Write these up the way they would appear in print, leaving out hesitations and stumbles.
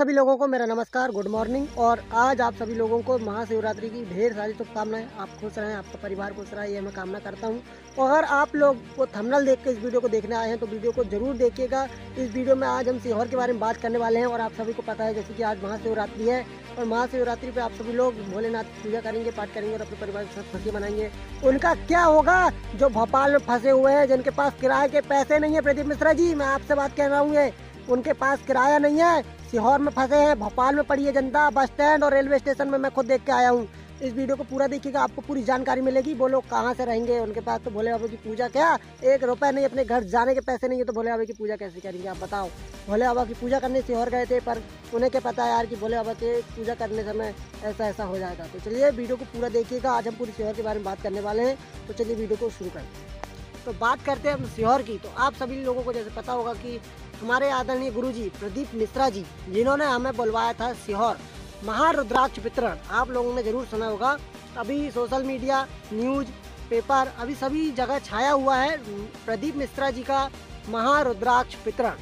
सभी लोगों को मेरा नमस्कार, गुड मॉर्निंग। और आज आप सभी लोगों को महाशिवरात्रि की ढेर सारी शुभकामनाएं। आप खुश रहें, आपका परिवार खुश रहे, ये मैं कामना करता हूं। और अगर आप लोग को थंबनेल देख के इस वीडियो को देखने आए हैं तो वीडियो को जरूर देखिएगा। इस वीडियो में आज हम सीहोर के बारे में बात करने वाले हैं। और आप सभी को पता है जैसे कि आज महाशिवरात्रि है और महाशिवरात्रि पे आप सभी लोग भोलेनाथ की पूजा करेंगे, पाठ करेंगे और अपने परिवार के साथ खुशियाँ मनाएंगे। उनका क्या होगा जो भोपाल में फंसे हुए हैं, जिनके पास किराए के पैसे नहीं है। प्रदीप मिश्रा जी, मैं आपसे बात कर रहा हूँ, उनके पास किराया नहीं है, सीहोर में फंसे हैं, भोपाल में पड़ी है जनता, बस स्टैंड और रेलवे स्टेशन में मैं खुद देख के आया हूँ। इस वीडियो को पूरा देखिएगा, आपको पूरी जानकारी मिलेगी। वो लोग कहाँ से रहेंगे, उनके पास तो भोले बाबा की पूजा क्या 1 रुपए नहीं, अपने घर जाने के पैसे नहीं है, तो भोले बाबा की पूजा कैसे करेंगे आप बताओ। भोले बाबा की पूजा करने सीहोर गए थे, पर उन्हें क्या पता यार कि भोले बाबा के पूजा करने समय ऐसा हो जाएगा। तो चलिए वीडियो को पूरा देखिएगा, आज हम पूरी सीहोर के बारे में बात करने वाले हैं। तो चलिए वीडियो को शुरू करें। तो बात करते हैं हम सीहोर की। तो आप सभी लोगों को जैसे पता होगा कि हमारे आदरणीय गुरुजी प्रदीप मिश्रा जी, जिन्होंने हमें बुलवाया था सीहोर महारुद्राक्ष वितरण, आप लोगों ने जरूर सुना होगा। अभी सोशल मीडिया, न्यूज पेपर, अभी सभी जगह छाया हुआ है प्रदीप मिश्रा जी का महारुद्राक्ष वितरण,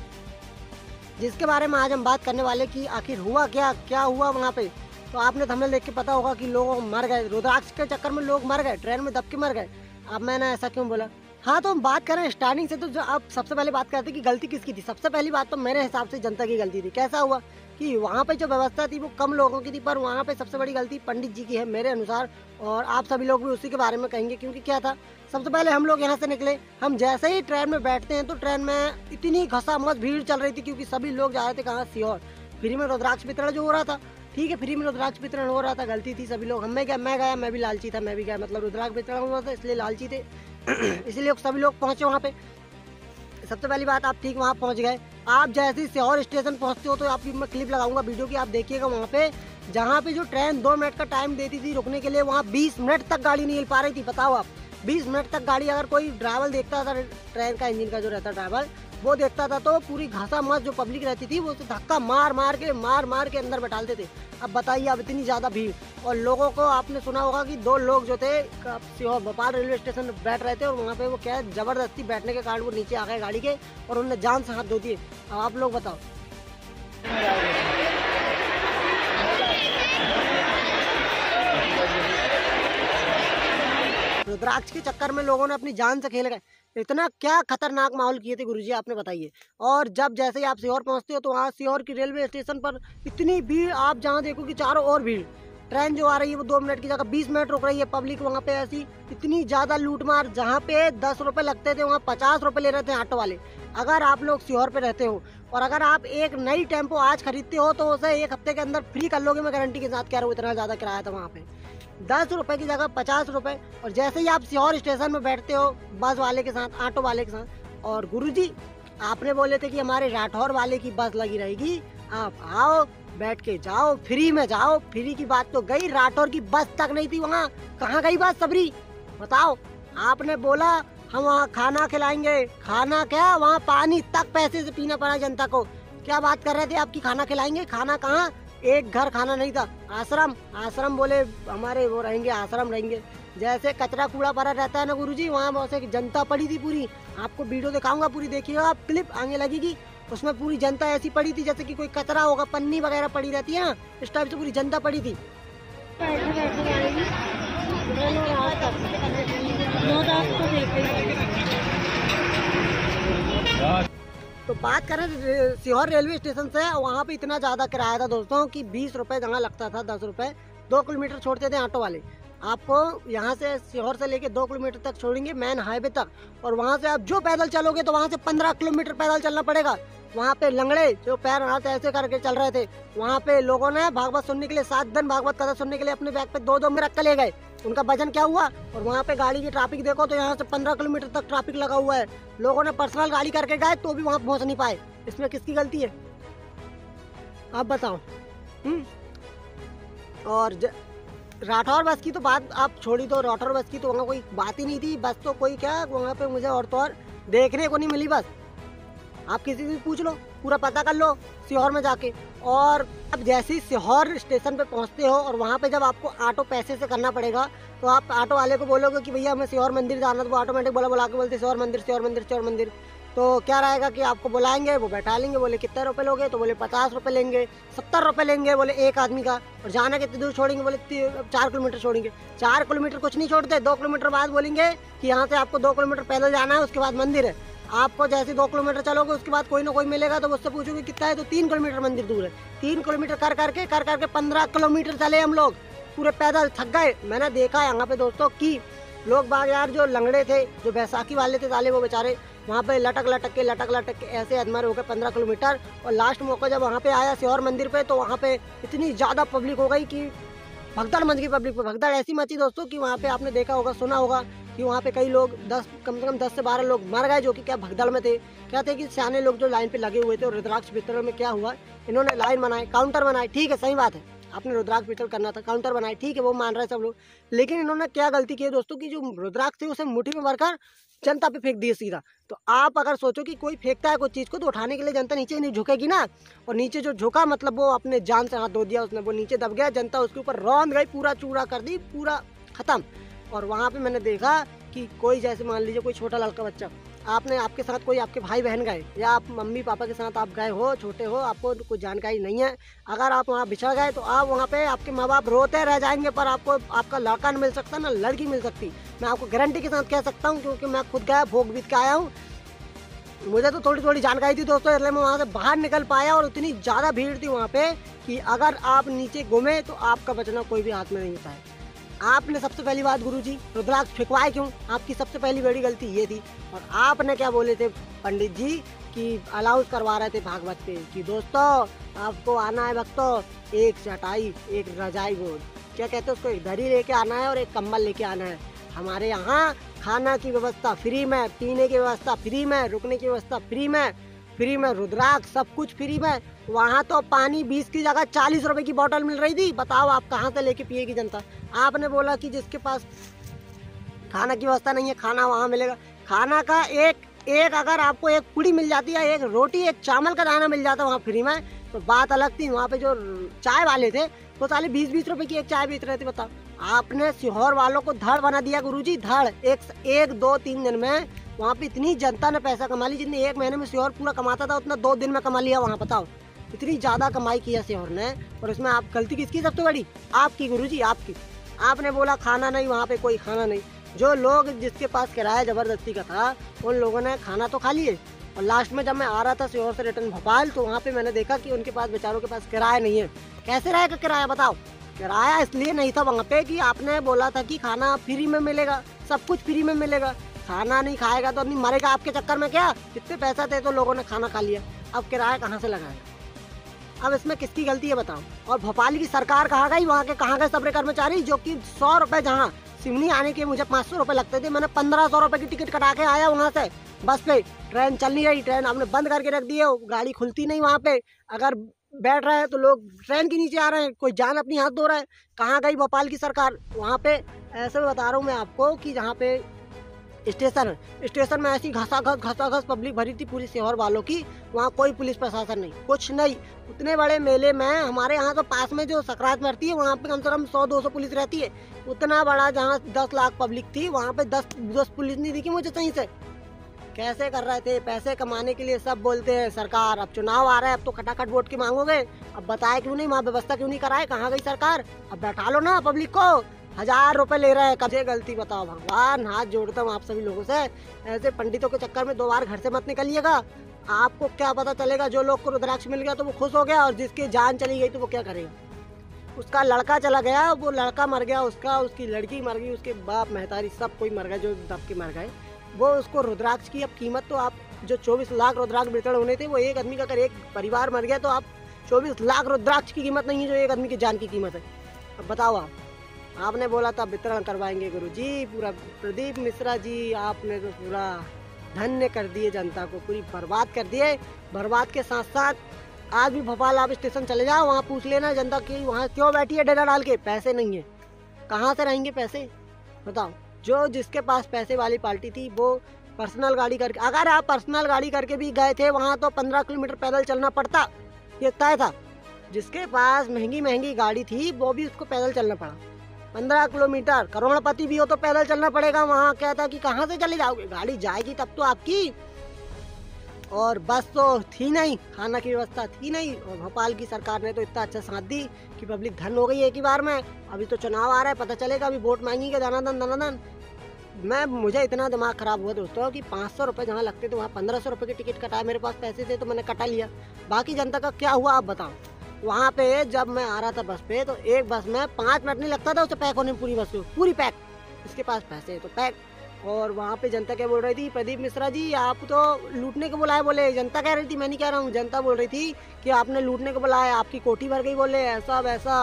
जिसके बारे में आज हम बात करने वाले कि आखिर हुआ क्या हुआ वहाँ पे। तो आपने थंबनेल देख के पता होगा कि लोग मर गए, रुद्राक्ष के चक्कर में लोग मर गए, ट्रेन में दब के मर गए। अब मैंने ऐसा क्यों बोला? हाँ, तो हम बात करें स्टार्टिंग से, तो जो आप सबसे पहले बात करते कि गलती किसकी थी। सबसे पहली बात तो मेरे हिसाब से जनता की गलती थी। कैसा हुआ कि वहाँ पे जो व्यवस्था थी वो कम लोगों की थी, पर वहाँ पे सबसे बड़ी गलती पंडित जी की है मेरे अनुसार। और आप सभी लोग भी उसी के बारे में कहेंगे, क्योंकि क्या था, सबसे पहले हम लोग यहाँ से निकले, हम जैसे ही ट्रेन में बैठते हैं तो ट्रेन में इतनी घसामस भीड़ चल रही थी, क्योंकि सभी लोग जा रहे थे कहाँ, सीहोर। फ्री में रुद्राक्ष वितरण जो हो रहा था, ठीक है, फ्री में रुद्राक्ष वितरण हो रहा था, गलती थी सभी लोग। मैं गया, मैं भी लालची था, मैं भी गया, मतलब रुद्राक्ष वितरण हो रहा था इसलिए लालची थे इसलिए सभी लोग पहुंचे वहाँ पे। सबसे पहली बात, आप ठीक वहाँ पहुँच गए। आप जैसे ही सीहोर स्टेशन पहुँचते हो तो आपकी मैं क्लिप लगाऊंगा वीडियो की, आप देखिएगा वहाँ पे जहाँ पे जो ट्रेन 2 मिनट का टाइम देती थी रुकने के लिए, वहाँ 20 मिनट तक गाड़ी नहीं हिल पा रही थी। बताओ आप, 20 मिनट तक गाड़ी, अगर कोई ड्राइवर देखता था, ट्रेन का इंजन का जो रहता ड्राइवर, वो देखता था तो पूरी घासा मस्त जो पब्लिक रहती थी वो धक्का मार मार के अंदर बैठाते थे। अब बताइए, अब इतनी ज़्यादा भीड़। और लोगों को आपने सुना होगा कि 2 लोग जो थे सीहोर भोपाल रेलवे स्टेशन में बैठ रहे थे, और वहाँ पे वो क्या है, ज़बरदस्ती बैठने के कारण वो नीचे आ गए गाड़ी के, और उन्होंने जान से हाथ धो दिए। अब आप लोग बताओ। रुद्राक्ष के चक्कर में लोगों ने अपनी जान से खेल गए। इतना क्या खतरनाक माहौल किए थे गुरुजी, आपने बताइए। और जब जैसे ही आप सीहोर पहुंचते हो तो वहाँ सीहोर की रेलवे स्टेशन पर इतनी भीड़, आप जहाँ देखो कि चारों ओर भीड़। ट्रेन जो आ रही है वो 2 मिनट की जगह 20 मिनट रुक रही है, पब्लिक वहाँ पे ऐसी इतनी ज़्यादा लूटमार। जहाँ पे 10 रुपये लगते थे वहाँ 50 रुपये ले रहे थे ऑटो वाले। अगर आप लोग सीहोर पे रहते हो और अगर आप एक नई टेम्पो आज खरीदते हो तो उसे 1 हफ्ते के अंदर फ्री कर लोगे, मैं गारंटी के साथ कह रहा हूँ। इतना ज़्यादा किराया था वहाँ पे, 10 रुपये की जगह 50 रुपये। और जैसे ही आप सीहोर स्टेशन में बैठते हो बस वाले के साथ, ऑटो वाले के साथ, और गुरुजी आपने बोले थे कि हमारे राठौर वाले की बस लगी रहेगी, आप आओ, बैठ के जाओ, फ्री में जाओ। फ्री की बात तो गई, राठौर की बस तक नहीं थी वहाँ, कहाँ गई बस सबरी, बताओ। आपने बोला हम वहाँ खाना खिलाएंगे, खाना क्या, वहाँ पानी तक पैसे से पीना पड़ा जनता को। क्या बात कर रहे थे आपकी, खाना खिलाएंगे, खाना कहाँ, एक घर खाना नहीं था, आश्रम बोले हमारे वो रहेंगे, आश्रम रहेंगे। जैसे कचरा कूड़ा पड़ा रहता है ना गुरुजी, वहाँ वैसे जनता पड़ी थी पूरी। आपको वीडियो दिखाऊंगा, पूरी देखिएगा आप, क्लिप आगे लगेगी, उसमें पूरी जनता ऐसी पड़ी थी जैसे कि कोई कचरा होगा, पन्नी वगैरह पड़ी रहती है ना, इस टाइप से पूरी जनता पड़ी थी। तो बात करें सीहोर रेलवे स्टेशन से, वहाँ पे इतना ज़्यादा किराया था दोस्तों कि 20 रुपये जहाँ लगता था 10 रुपये, 2 किलोमीटर छोड़ते थे ऑटो वाले। आपको यहाँ से सीहोर से लेके 2 किलोमीटर तक छोड़ेंगे मेन हाईवे तक, और वहाँ से आप जो पैदल चलोगे तो वहाँ से 15 किलोमीटर पैदल चलना पड़ेगा। वहाँ पे लंगड़े जो पैर हाथ ऐसे करके चल रहे थे, वहाँ पे लोगों ने भागवत सुनने के लिए 7 दिन भागवत कथा सुनने के लिए अपने बैग पे 2-2 में रख के ले गए। उनका वजन क्या हुआ? और वहाँ पे गाड़ी की ट्रैफिक देखो तो यहाँ से 15 किलोमीटर तक ट्रैफिक लगा हुआ है। लोगों ने पर्सनल गाड़ी करके गए तो भी वहाँ पहुँच नहीं पाए। इसमें किसकी गलती है आप बताओ? और राठौर बस की तो बात आप छोड़ी दो, राठौर बस की तो वहाँ कोई बात ही नहीं थी। बस तो कोई क्या, वहाँ पे मुझे और तो और देखने को नहीं मिली बस। आप किसी से पूछ लो, पूरा पता कर लो सीहोर में जाके। और अब जैसे ही सीहोर स्टेशन पे पहुंचते हो और वहां पे जब आपको ऑटो पैसे से करना पड़ेगा, तो आप ऑटो वाले को बोलोगे कि भैया हमें सीहोर मंदिर जाना, तो वो ऑटोमेटिक बोला के बोलते सीहोर मंदिर। तो क्या रहेगा कि आपको बुलाएंगे, वो बैठा लेंगे, बोले कितने रुपए लोगे, तो बोले 50 रुपए लेंगे, 70 रुपए लेंगे बोले एक आदमी का। और जाना कितनी दूर छोड़ेंगे, बोले 4 किलोमीटर छोड़ेंगे। 4 किलोमीटर कुछ नहीं छोड़ते, 2 किलोमीटर बाद बोलेंगे कि यहाँ से आपको 2 किलोमीटर पैदल जाना है, उसके बाद मंदिर है। आपको जैसे 2 किलोमीटर चलोगे उसके बाद कोई ना कोई मिलेगा, तो उससे पूछोगे कितना है, तो 3 किलोमीटर मंदिर दूर है। 3 किलोमीटर कर करके 15 किलोमीटर चले हम लोग पूरे पैदल, थक गए। मैंने देखा यहाँ पे दोस्तों कि लोग बाग यार जो लंगड़े थे, जो बैसाखी वाले थे साले, वो बेचारे वहाँ पे लटक लटक के ऐसे अधमर हो गए 15 किलोमीटर। और लास्ट मौका जब वहाँ पे आया सिहोर मंदिर पे, तो वहाँ पे इतनी ज़्यादा पब्लिक हो गई कि भगदड़ मच गई। पब्लिक पे भगदड़ ऐसी मची दोस्तों कि वहाँ पे आपने देखा होगा, सुना होगा कि वहाँ पे कई लोग कम से कम 10 से 12 लोग मर गए, जो कि क्या भगदड़ में थे। क्या थे कि सियाने लोग जो लाइन पे लगे हुए थे, और रुद्राक्ष वितरण में क्या हुआ, इन्होंने लाइन बनाए, काउंटर बनाए। ठीक है, सही बात है, आपने रुद्राक्ष वितरण करना था, काउंटर बनाए, ठीक है, वो मान रहे हैं सब लोग। लेकिन इन्होंने क्या गलती की है दोस्तों कि जो रुद्राक्ष थे उसे मुट्ठी में भरकर जनता पे फेंक दिए सीधा। तो आप अगर सोचो कि कोई फेंकता है कोई चीज़ को, तो उठाने के लिए जनता नीचे नहीं झुकेगी ना। और नीचे जो झुका मतलब वो अपने जान से हाथ धो दिया उसने, वो नीचे दब गया, जनता उसके ऊपर रौंद गई, पूरा चूड़ा कर दी, पूरा खत्म। और वहाँ पे मैंने देखा कि कोई जैसे मान लीजिए कोई छोटा लड़का बच्चा, आपने आपके साथ कोई आपके भाई बहन गए, या आप मम्मी पापा के साथ आप गए हो, छोटे हो, आपको कोई जानकारी नहीं है, अगर आप वहाँ बिछड़ गए तो आप वहाँ पे आपके माँ बाप रोते रह जाएंगे, पर आपको आपका लड़का नहीं मिल सकता ना लड़की मिल सकती। मैं आपको गारंटी के साथ कह सकता हूँ, क्योंकि मैं खुद गया, भोग बीत के आया हूँ। मुझे तो थोड़ी थोड़ी जानकारी थी दोस्तों, इसलिए मैं वहाँ से बाहर निकल पाया। और इतनी ज़्यादा भीड़ थी वहाँ पे कि अगर आप नीचे घूमे तो आपका बचना कोई भी हाथ में नहीं होता है। आपने सबसे पहली बात गुरुजी रुद्राक्ष फेंकवाए क्यों, आपकी सबसे पहली बड़ी गलती ये थी। और आपने क्या बोले थे पंडित जी कि अलाउंस करवा रहे थे भागवत पे कि दोस्तों आपको आना है भक्तों, एक चटाई, एक रजाई, वो क्या कहते हैं उसको, एक दरी लेके आना है और एक कंबल लेके आना है। हमारे यहाँ खाना की व्यवस्था फ्री में, पीने की व्यवस्था फ्री में, रुकने की व्यवस्था फ्री में, रुद्राक्ष सब कुछ फ्री में। वहाँ तो पानी 20 की जगह 40 रुपए की बोतल मिल रही थी। बताओ आप कहाँ से लेके पिएगी जनता। आपने बोला कि जिसके पास खाना की व्यवस्था नहीं है, खाना वहाँ मिलेगा। खाना का एक अगर आपको एक पूड़ी मिल जाती है, एक रोटी, एक चावल का दाना मिल जाता है वहाँ फ्री में, तो बात अलग थी। वहाँ पे जो चाय वाले थे वो साले 20-20 रुपए की एक चाय बेच रहे थे। बताओ, आपने सीहोर वालों को धड़ बना दिया गुरुजी, धड़। एक 2-3 दिन में वहाँ पे इतनी जनता ने पैसा कमा ली, जितने एक महीने में सीहोर पूरा कमाता था उतना 2 दिन में कमा लिया वहाँ। बताओ, इतनी ज़्यादा कमाई किया सीहोर ने। और इसमें आप गलती किसकी सबसे बड़ी, आपकी गुरुजी, आपकी। आपने बोला खाना नहीं, वहाँ पे कोई खाना नहीं। जो लोग जिसके पास किराया ज़बरदस्ती का था, उन लोगों ने खाना तो खा लिए। और लास्ट में जब मैं आ रहा था सीहोर से रिटर्न भोपाल, तो वहाँ पे मैंने देखा कि उनके पास, बेचारों के पास किराया नहीं है। कैसे रहेगा किराया, बताओ। किराया इसलिए नहीं था वहाँ पे कि आपने बोला था कि खाना फ्री में मिलेगा, सब कुछ फ्री में मिलेगा। खाना नहीं खाएगा तो नहीं मरेगा आपके चक्कर में क्या, जितने पैसा थे तो लोगों ने खाना खा लिया, अब किराया कहाँ से लगाएगा। अब इसमें किसकी गलती है बताओ। और भोपाल की सरकार कहाँ गई, वहाँ के कहाँ गए सारे कर्मचारी, जो कि 100 रुपये, जहाँ सिवनी आने के मुझे 500 रुपये लगते थे, मैंने 1500 रुपये की टिकट कटा के आया वहाँ से बस पे। ट्रेन चल नहीं रही, ट्रेन आपने बंद करके रख दी है, गाड़ी खुलती नहीं वहाँ पे। अगर बैठ रहे हैं तो लोग ट्रेन के नीचे आ रहे हैं, कोई जान अपनी हाथ धो रहा है। कहाँ गई भोपाल की सरकार वहाँ पे। ऐसे बता रहा हूँ मैं आपको कि जहाँ पे स्टेशन में ऐसी घसाघस पब्लिक भरी थी पूरी सीहोर वालों की, वहाँ कोई पुलिस प्रशासन नहीं, कुछ नहीं। उतने बड़े मेले में हमारे यहाँ तो पास में जो सकरात मरती है वहाँ पे कम से कम 100-200 पुलिस रहती है। उतना बड़ा जहाँ 10 लाख पब्लिक थी, वहाँ पे 10 पुलिस नहीं दिखी मुझे सही से। कैसे कर रहे थे, पैसे कमाने के लिए सब बोलते हैं सरकार। अब चुनाव आ रहा है, अब तो खटाखट वोट की मांगोगे, अब बताए क्यों नहीं, वहाँ व्यवस्था क्यों नहीं कराए, कहाँ गई सरकार। अब बैठा लो ना पब्लिक को, 1000 रुपए ले रहे हैं, कब से गलती बताओ। भगवान हाथ जोड़ता हूँ आप सभी लोगों से, ऐसे पंडितों के चक्कर में 2 बार घर से मत निकलिएगा। आपको क्या पता चलेगा, जो लोग को रुद्राक्ष मिल गया तो वो खुश हो गया, और जिसकी जान चली गई तो वो क्या करेगा। उसका लड़का चला गया, वो लड़का मर गया, उसकी लड़की मर गई, उसके बाप महतारी सब कोई मर गया, जो दब के मर गए। वो उसको रुद्राक्ष की अब कीमत, तो आप जो 24 लाख रुद्राक्ष वितरण होने थे, वो एक आदमी का, अगर एक परिवार मर गया तो आप 24 लाख रुद्राक्ष की कीमत नहीं है, जो एक आदमी की जान की कीमत है। अब बताओ आपने बोला था वितरण करवाएंगे गुरुजी, पूरा प्रदीप मिश्रा जी आपने तो पूरा धन्य कर दिए जनता को, पूरी बर्बाद कर दिए। बर्बाद के साथ साथ आज भी भोपाल आप स्टेशन चले जाओ, वहाँ पूछ लेना जनता की वहाँ क्यों बैठी है डेरा डाल के, पैसे नहीं है, कहाँ से रहेंगे पैसे बताओ। जो जिसके पास पैसे वाली पार्टी थी वो पर्सनल गाड़ी करके, अगर आप पर्सनल गाड़ी करके भी गए थे वहाँ तो 15 किलोमीटर पैदल चलना पड़ता, ये तय था। जिसके पास महंगी गाड़ी थी वो भी उसको पैदल चलना पड़ा 15 किलोमीटर। करोड़पति भी हो तो पैदल चलना पड़ेगा। वहाँ क्या था कि कहाँ से चले जाओगे, गाड़ी जाएगी तब तो आपकी। और बस तो थी नहीं, खाना की व्यवस्था थी नहीं, और भोपाल की सरकार ने तो इतना अच्छा साथ दी कि पब्लिक धन हो गई एक ही बार में। अभी तो चुनाव आ रहा है, पता चलेगा, अभी वोट मांगेंगे धनाधन धनाधन। मुझे इतना दिमाग खराब हुआ दोस्तों कि 500 रुपये जहाँ लगते थे वहाँ 1500 रुपये की टिकट कटाए। मेरे पास पैसे थे तो मैंने कटा लिया। बाकी जनता का क्या हुआ आप बताओ। वहाँ पे जब मैं आ रहा था बस पे तो एक बस में 5 मिनट नहीं लगता था उसे पैक होने में, पूरी बस पूरी पैक। इसके पास पैसे तो पैक। और वहाँ पे जनता क्या बोल रही थी, प्रदीप मिश्रा जी आप तो लूटने को बुलाए, बोले जनता कह रही थी, मैं नहीं कह रहा हूँ, जनता बोल रही थी कि आपने लूटने को बुलाया, आपकी कोठी भर गई, बोले ऐसा वैसा।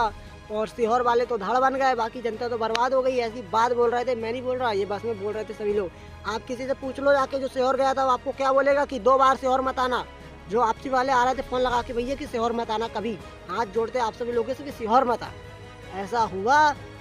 और सीहोर वाले तो धड़ बन गए, बाकी जनता तो बर्बाद हो गई, ऐसी बात बोल रहे थे। मैं नहीं बोल रहा, ये बस में बोल रहे थे सभी लोग। आप किसी से पूछ लो जाके जो सीहोर गया था, वो आपको क्या बोलेगा कि 2 बार सीहोर मत आना। जो आपसी वाले आ रहे थे फोन लगा के, भैया कि सीहोर मत आना, कभी हाथ जोड़ते आप सभी लोगों से कि सीहोर मत आना। ऐसा हुआ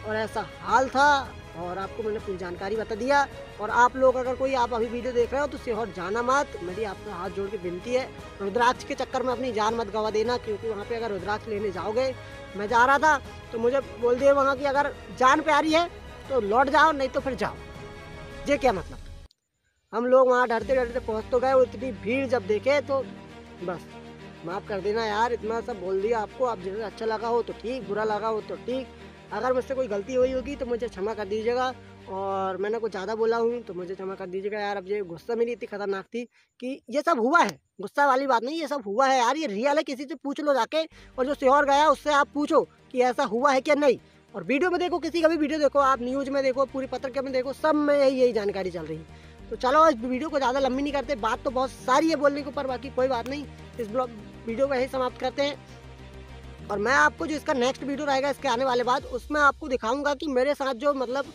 और ऐसा हाल था, और आपको मैंने पूरी जानकारी बता दिया। और आप लोग अगर कोई आप अभी वीडियो देख रहे हो तो सीहोर जाना मत, मेरी आपको हाथ जोड़ के विनती है। रुद्राक्ष के चक्कर में अपनी जान मत गवा देना, क्योंकि वहाँ पे अगर रुद्राक्ष लेने जाओगे, मैं जा रहा था तो मुझे बोल दिए वहाँ की अगर जान प्यारी है तो लौट जाओ, नहीं तो फिर जाओ। ये क्या मतलब। हम लोग वहाँ डरते डरते पहुँच तो गए, इतनी भीड़ जब देखे तो बस माफ़ कर देना यार, इतना सब बोल दिया आपको। आप जैसे अच्छा लगा हो तो ठीक, बुरा लगा हो तो ठीक। अगर मुझसे कोई गलती हुई होगी तो मुझे क्षमा कर दीजिएगा, और मैंने कुछ ज़्यादा बोला हूँ तो मुझे क्षमा कर दीजिएगा यार। अब ये गुस्सा मेरी इतनी खतरनाक थी कि ये सब हुआ है, गुस्सा वाली बात नहीं, ये सब हुआ है यार, ये रियल है। किसी से पूछ लो जाके, और जो सीहोर गया उससे आप पूछो कि ऐसा हुआ है क्या नहीं। और वीडियो में देखो, किसी का भी वीडियो देखो, आप न्यूज़ में देखो, पूरी पत्रिका में देखो, सब में यही जानकारी चल रही है। तो चलो इस वीडियो को ज़्यादा लंबी नहीं करते, बात तो बहुत सारी है बोलने के ऊपर, बाकी कोई बात नहीं, इस वीडियो को यही समाप्त करते हैं। और मैं आपको जो इसका नेक्स्ट वीडियो रहेगा इसके आने वाले बाद, उसमें आपको दिखाऊंगा कि मेरे साथ जो मतलब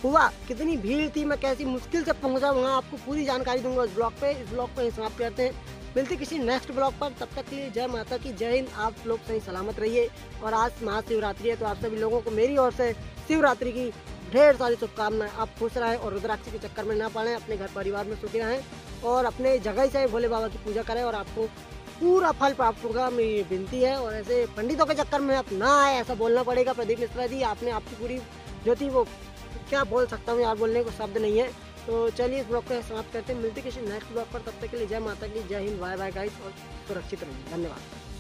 हुआ, कितनी भीड़ थी, मैं कैसी मुश्किल से पहुंचा वहाँ, आपको पूरी जानकारी दूंगा इस ब्लॉग पे। इस ब्लॉग को यहीं समाप्त करते हैं, मिलते किसी नेक्स्ट ब्लॉग पर। तब तक के लिए जय माता की, जय हिंद। आप लोग सही सलामत रहिए। और आज महाशिवरात्रि है तो आप सभी लोगों को मेरी ओर से शिवरात्रि की ढेर सारी शुभकामनाएं। आप खुश रहें और रुद्राक्ष के चक्कर में ना पड़ें, अपने घर परिवार में सुखी रहें, और अपने जगह से भोले बाबा की पूजा करें, और आपको पूरा फल प्राप्त होगा, मेरी विनती है। और ऐसे पंडितों के चक्कर में आप ना आए, ऐसा बोलना पड़ेगा। प्रदीप मिश्रा जी आपने आपकी पूरी जो थी वो, क्या बोल सकता हूँ यार, बोलने को शब्द नहीं है। तो चलिए इस ब्लॉग को समाप्त करते हैं, मिलते किसी नेक्स्ट ब्लॉग पर। तब तक के लिए जय माता की, जय हिंद, बाय बाय गाइस, और सुरक्षित रहिए। धन्यवाद।